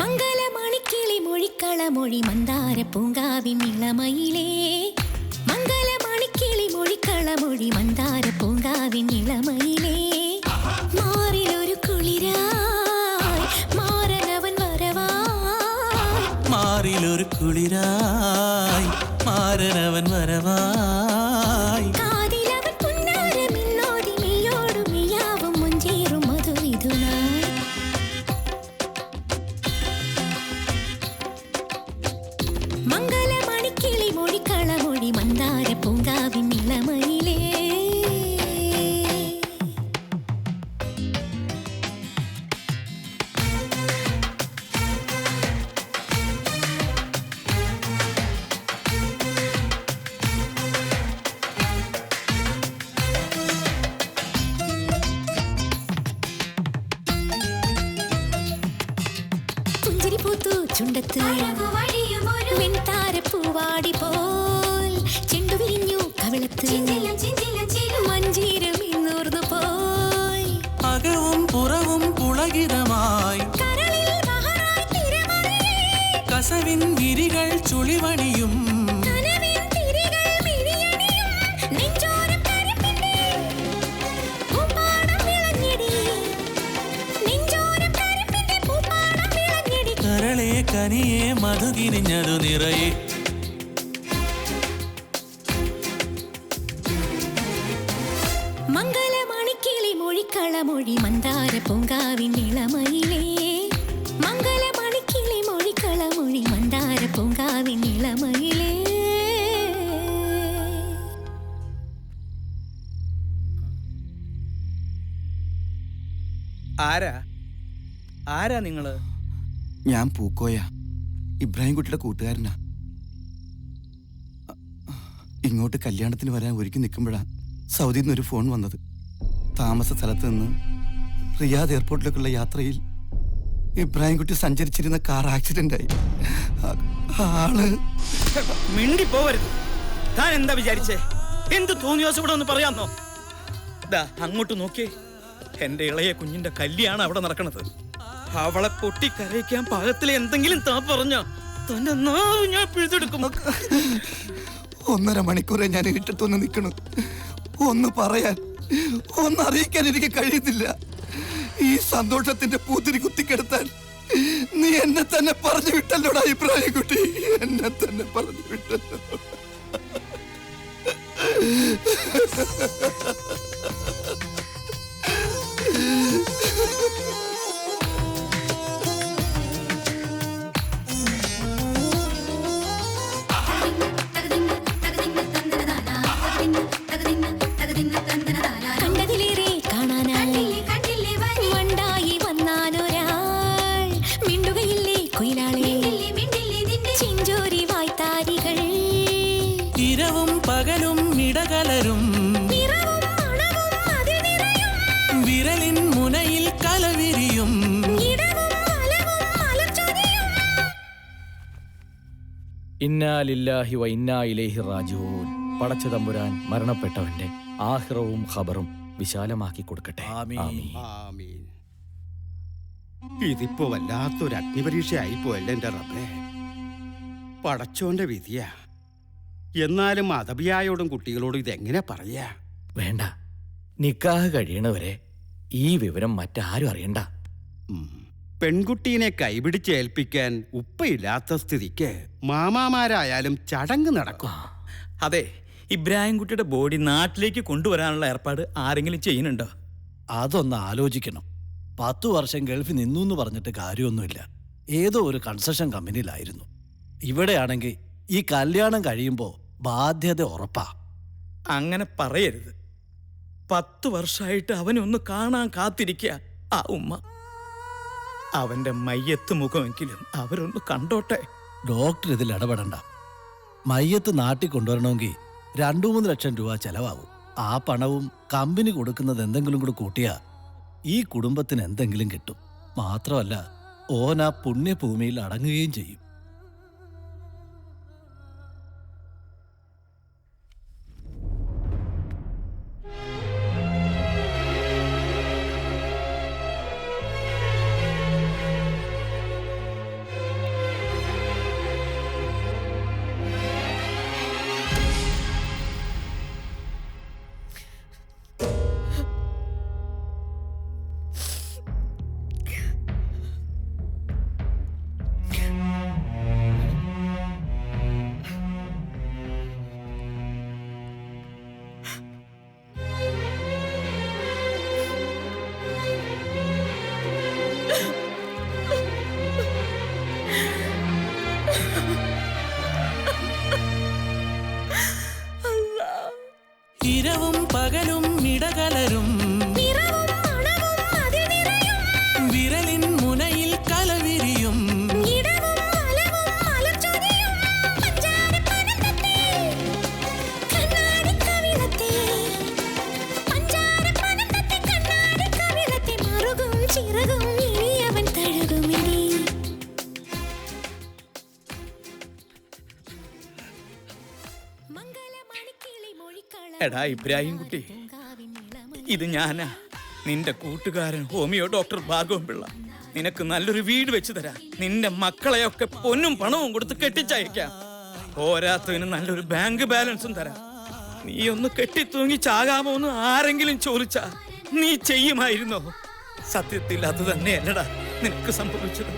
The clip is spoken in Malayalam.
മംഗലമണിക്കിളി മൊഴിക്കളമൊഴി മന്ദാര പൂങ്കാവിൻ ഇളമയിലേ. മംഗലമണിക്കിളി മൊഴിക്കളമൊഴി മന്ദാര പൂങ്കാവിൻ ഇളമയിലേ. മാറിലൊരു കുളിരായി മാറനവൻ വരവായി. മാറിലൊരു കുളിരായി മാറനവൻ വരവായി. കാതിലവൻ പുന്നാരമിന്നോതി മെയ്യോടും മെയ്യാവും മുഞ്ചേറും മധുവിധുനായി. മംഗലമണിക്കിളി മൊഴിക്കളമൊഴി മന്ദാര പൂങ്കാവിൻ ഇളമയിലേ. പുഞ്ചിരി പൂത്തു ചുണ്ടത്ത് വെൺതാരപ്പൂവാടി പോൽ. ചെണ്ടു വിരിഞ്ഞു കവിളത്ത് മഞ്ചീരം ഇന്നൂർന്നു പോയി. അകവും പുറവും പുളകിതമായി കസവിൻ വിരികൾ ചുളിവണിയും. കരളെ കനിയെ മധുകിനിഞ്ഞതു നിറയെ. മംഗലമണിക്കിളി മൊഴിക്കളമൊഴി മന്ദാര പൂങ്കാവിൻ ഇളമയിലേ. മംഗലമണിക്കിളി മൊഴിക്കളമൊഴി മന്ദാര പൂങ്കാവിൻ ഇളമയിലേ. ആരാ നിങ്ങള്? ഞാൻ പൂക്കോയ, ഇബ്രാഹിം കുട്ടിയുടെ കൂട്ടുകാരനാ. ഇങ്ങോട്ട് കല്യാണത്തിന് വരാൻ ഒരുക്കി നിൽക്കുമ്പോഴാ സൗദിയിൽ നിന്നൊരു ഫോൺ വന്നത്. താമസ സ്ഥലത്ത് നിന്ന് റിയാദ് എയർപോർട്ടിലേക്കുള്ള യാത്രയിൽ ഇബ്രാഹിം കുട്ടി സഞ്ചരിച്ചിരുന്ന കാർ ആക്സിഡന്റ് ആയി. ആള് മിണ്ടി പോവരുത്. താൻ എന്താ വിചാരിച്ചേ? എന്ത് തോന്നിയോസം ഇവിടെ ഒന്ന് പറയാന്നോ? അങ്ങോട്ട് നോക്കിയേ, എന്റെ ഇളയ കുഞ്ഞിന്റെ കല്യാണം അവിടെ നടക്കണത്. അവളെ പൊട്ടിക്കരയിക്കാൻ പാകത്തിൽ എന്തെങ്കിലും താ പറഞ്ഞ തന്റെ നാവ് ഞാൻ പിഴുതെടുക്കും. 1.5 മണിക്കൂറെ ഞാൻ ഇട്ടിട്ടൊന്ന് നിൽക്കണു. ഒന്ന് പറയാൻ, ഒന്നറിയിക്കാൻ എനിക്ക് കഴിയുന്നില്ല. ഈ സന്തോഷത്തിന്റെ പൂത്തിരി കുത്തിക്കെടുത്താൻ നീ എന്നെ തന്നെ പറഞ്ഞു വിട്ടല്ലോടാ ഇബ്രാഹിം കുട്ടി. എന്നെ തന്നെ പറഞ്ഞു വിട്ടല്ലോ. കണ്ടതിലേറെ കാണാനായി മണ്ടായി വന്നാനൊരാൾ. മിണ്ടുകയില്ലേ കുയിലാളെ ചിഞ്ചോരി വായ്ത്താരികൾ. ഇരവും പകലും ഇടകലരും വിരലിൻ മുനയിൽ കലവിരിയും. ഇന്നാ ലില്ലാഹി വ ഇന്നാ ഇലൈഹി റാജിഊൻ. പടച്ച തമ്പുരാൻ മരണപ്പെട്ടവന്റെ ആഖിറവും ഖബറും വിശാലമാക്കി കൊടുക്കട്ടെ. ആമീൻ. ഇതിപ്പോ വല്ലാത്തൊരു അഗ്നിപരീക്ഷയായി പോയല്ലേ എന്റെ റബ്ബേ. പടച്ചോന്റെ വിധിയാ. എന്നാലും അദബിയായോടും കുട്ടികളോടും ഇതെങ്ങനെ പറയാ? വേണ്ട, നിക്കാഹ് കഴിയണവരെ ഈ വിവരം മറ്റാരും അറിയണ്ട. പെൺകുട്ടീനെ കൈപിടിച്ചേൽപ്പിക്കാൻ ഉപ്പയില്ലാത്ത സ്ഥിതിക്ക് മാമാമാരായാലും ചടങ്ങ് നടക്കും. അതെ, ഇബ്രാഹിം കുട്ടിയുടെ ബോഡി നാട്ടിലേക്ക് കൊണ്ടുവരാനുള്ള ഏർപ്പാട് ആരെങ്കിലും ചെയ്യുന്നുണ്ടോ? അതൊന്ന് ആലോചിക്കണം. 10 വർഷം ഗൾഫിൽ നിന്നു എന്ന് പറഞ്ഞിട്ട് കാര്യമൊന്നുമില്ല. ഏതോ ഒരു കൺസ്ട്രക്ഷൻ കമ്പനിയിലായിരുന്നു. ഇവിടെയാണെങ്കിൽ ഈ കല്യാണം കഴിയുമ്പോൾ ബാധ്യത ഉറപ്പാ. അങ്ങനെ പറയരുത്. 10 വർഷമായിട്ട് അവനൊന്ന് കാണാൻ കാത്തിരിക്കുക ആ ഉമ്മ. അവന്റെ മയ്യത്ത് മുഖമെങ്കിലും അവരൊന്ന് കണ്ടോട്ടെ. ഡോക്ടർ ഇതിൽ ഇടപെടണ്ട. മയ്യത്ത് നാട്ടിൽ കൊണ്ടുവരണമെങ്കിൽ 2-3 ലക്ഷം രൂപ ചെലവാകും. ആ പണവും കമ്പനി കൊടുക്കുന്നത് എന്തെങ്കിലും കൂടെ കൂട്ടിയാ ഈ കുടുംബത്തിന് എന്തെങ്കിലും കിട്ടും. മാത്രമല്ല, ഓൻ ആ പുണ്യഭൂമിയിൽ അടങ്ങുകയും ചെയ്യും. എടാ ഇബ്രാഹിം കുട്ടി, ഇത് ഞാനാ, നിന്റെ കൂട്ടുകാരൻ ഹോമിയോ ഡോക്ടർ ഭാർഗവൻ പിള്ള. നിനക്ക് നല്ലൊരു വീട് വെച്ച് തരാം. നിന്റെ മക്കളെയൊക്കെ പൊന്നും പണവും കൊടുത്ത് കെട്ടിച്ചയക്കാം. പോരാത്തതിന് നല്ലൊരു ബാങ്ക് ബാലൻസും തരാം. നീ ഒന്ന് കെട്ടിത്തൂങ്ങി ചാകാമോ എന്ന് ആരെങ്കിലും ചോദിച്ചാ നീ ചെയ്യുമായിരുന്നോ? സത്യത്തിൽ അത് തന്നെയല്ലടാ നിനക്ക് സംഭവിച്ചത്.